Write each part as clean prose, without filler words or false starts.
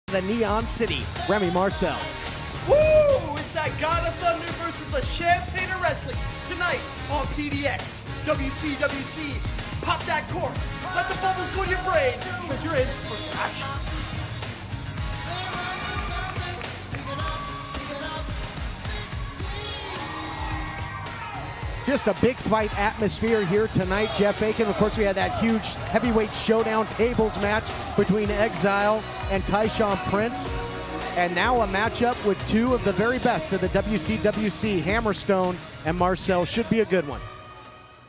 The Neon City, Remy Marcel. Woo! It's that God of Thunder versus the Champagne of Wrestling tonight on PDX. WCWC. Pop that cork. Let the bubbles go in your brain because you're in for some action. Just a big fight atmosphere here tonight, Jeff Aiken. Of course, we had that huge heavyweight showdown tables match between Exile and Tyshawn Prince. And now a matchup with two of the very best of the WCWC, Hammerstone and Marcel. Should be a good one.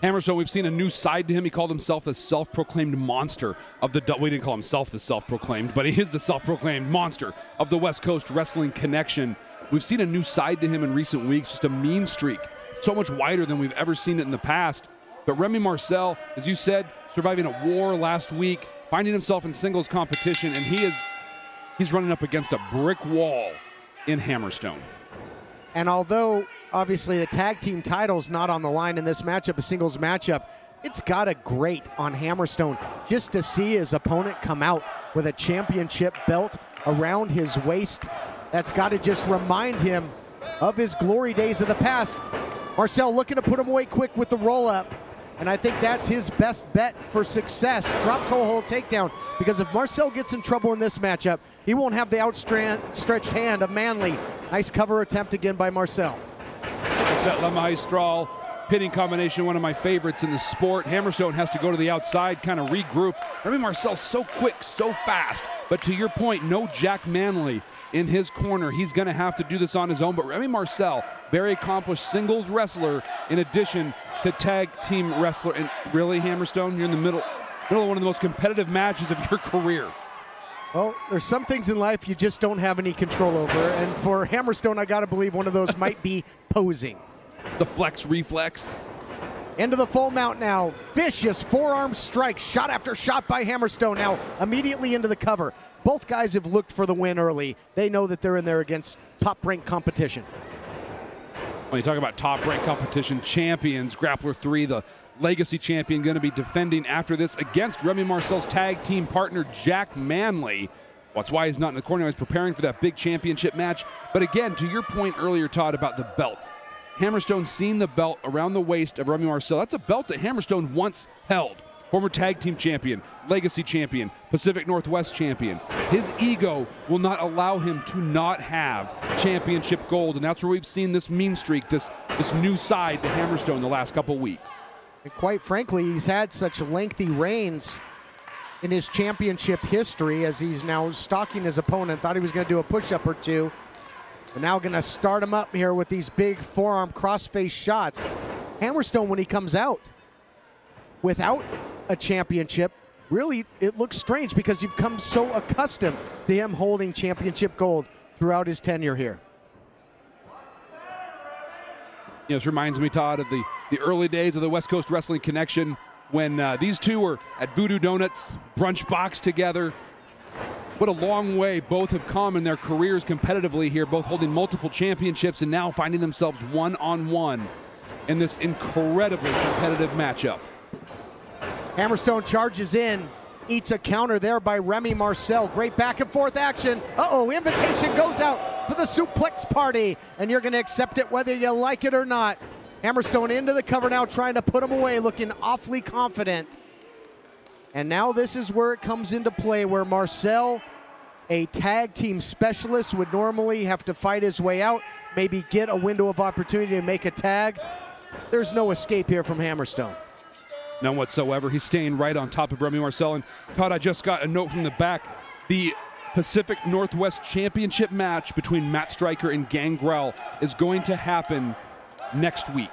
Hammerstone, we've seen a new side to him. He called himself the self-proclaimed monster of the, we didn't call himself the self-proclaimed, but he is the self-proclaimed monster of the West Coast Wrestling Connection. We've seen a new side to him in recent weeks, just a mean streak. So much wider than we've ever seen it in the past. But Remy Marcel, as you said, surviving a war last week, finding himself in singles competition, and he's running up against a brick wall in Hammerstone. And although obviously the tag team title's not on the line in this matchup, a singles matchup, it's got to grate on Hammerstone just to see his opponent come out with a championship belt around his waist. That's got to just remind him of his glory days of the past. Marcel looking to put him away quick with the roll-up, and I think that's his best bet for success. Drop toe hold takedown, because if Marcel gets in trouble in this matchup, he won't have the outstretched hand of Manley. Nice cover attempt again by Marcel. That La Maestral pinning combination, one of my favorites in the sport. Hammerstone has to go to the outside, kind of regroup. Remy Marcel so quick, so fast, but to your point, no Jack Manley in his corner. He's going to have to do this on his own, but Remy Marcel, very accomplished singles wrestler in addition to tag team wrestler. And really, Hammerstone, you're in the middle of one of the most competitive matches of your career. Well, there's some things in life you just don't have any control over, and for Hammerstone, I got to believe one of those might be posing. The flex reflex. Into the full mount now. Vicious forearm strike, shot after shot by Hammerstone. Now immediately into the cover. Both guys have looked for the win early. They know that they're in there against top-ranked competition. When you talk about top-ranked competition, champions, Grappler 3, the legacy champion, going to be defending after this against Remy Marcel's tag team partner, Jack Manley. That's why he's not in the corner. He's preparing for that big championship match. But again, to your point earlier, Todd, about the belt. Hammerstone seeing the belt around the waist of Remy Marcel. That's a belt that Hammerstone once held. Former tag team champion, legacy champion, Pacific Northwest champion. His ego will not allow him to not have championship gold, and that's where we've seen this mean streak, this new side to Hammerstone the last couple weeks. And quite frankly, he's had such lengthy reigns in his championship history as he's now stalking his opponent. Thought he was going to do a push-up or two. But now going to start him up here with these big forearm cross-face shots. Hammerstone, when he comes out without a championship, really it looks strange because you've come so accustomed to him holding championship gold throughout his tenure here. You know, this reminds me, Todd, of the early days of the West Coast Wrestling Connection when these two were at Voodoo Donuts, brunch box together. What a long way both have come in their careers competitively here, both holding multiple championships and now finding themselves one-on-one in this incredibly competitive matchup. Hammerstone charges in, eats a counter there by Remy Marcel. Great back and forth action. Uh-oh, invitation goes out for the suplex party, and you're going to accept it whether you like it or not. Hammerstone into the cover now, trying to put him away, looking awfully confident. And now this is where it comes into play, where Marcel, a tag team specialist, would normally have to fight his way out, maybe get a window of opportunity to make a tag. There's no escape here from Hammerstone. None whatsoever. He's staying right on top of Remy Marcel. And Todd, I just got a note from the back. The Pacific Northwest Championship match between Matt Striker and Gangrel is going to happen next week,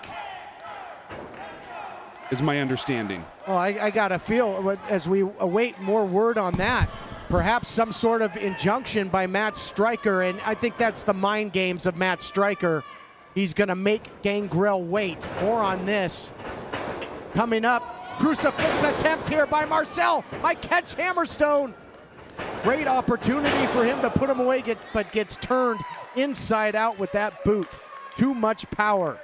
is my understanding. Well, I got to feel, as we await more word on that, perhaps some sort of injunction by Matt Striker, and I think that's the mind games of Matt Striker. He's going to make Gangrel wait. More on this coming up. Crucifix attempt here by Marcel. Might catch Hammerstone. Great opportunity for him to put him away, but gets turned inside out with that boot. Too much power.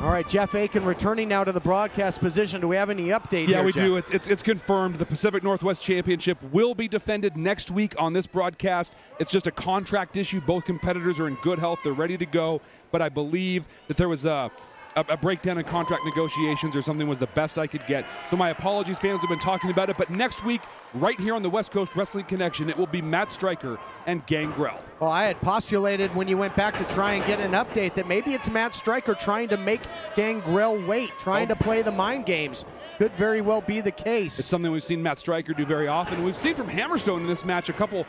All right, Jeff Aiken returning now to the broadcast position. Do we have any update Yeah, here, we Jeff? do. It's confirmed. The Pacific Northwest Championship will be defended next week on this broadcast. It's just a contract issue. Both competitors are in good health. They're ready to go. But I believe that there was a breakdown in contract negotiations or something was the best I could get. So my apologies, fans have been talking about it. But next week, right here on the West Coast Wrestling Connection, it will be Matt Stryker and Gangrel. Well, I had postulated when you went back to try and get an update that maybe it's Matt Stryker trying to make Gangrel wait, trying to play the mind games. Could very well be the case. It's something we've seen Matt Stryker do very often. We've seen from Hammerstone in this match a couple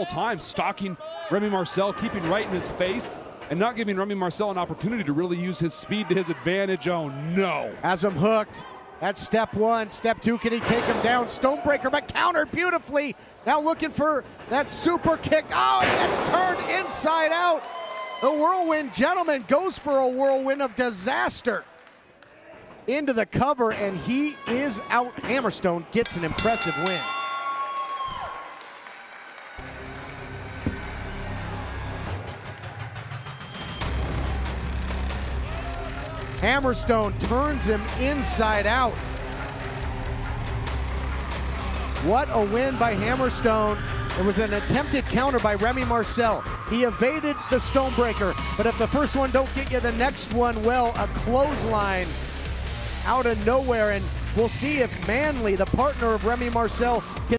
times, stalking Remy Marcel, keeping right in his face, and not giving Remy Marcel an opportunity to really use his speed to his advantage. Oh, no. Has him hooked. That's step one. Step two, can he take him down? Stonebreaker, but countered beautifully. Now looking for that super kick. Oh, it gets turned inside out. The Whirlwind Gentleman goes for a whirlwind of disaster into the cover, and he is out. Hammerstone gets an impressive win. Hammerstone turns him inside out. What a win by Hammerstone. It was an attempted counter by Remy Marcel. He evaded the Stonebreaker, but if the first one don't get you the next one, well, a clothesline out of nowhere, and we'll see if Manley, the partner of Remy Marcel, can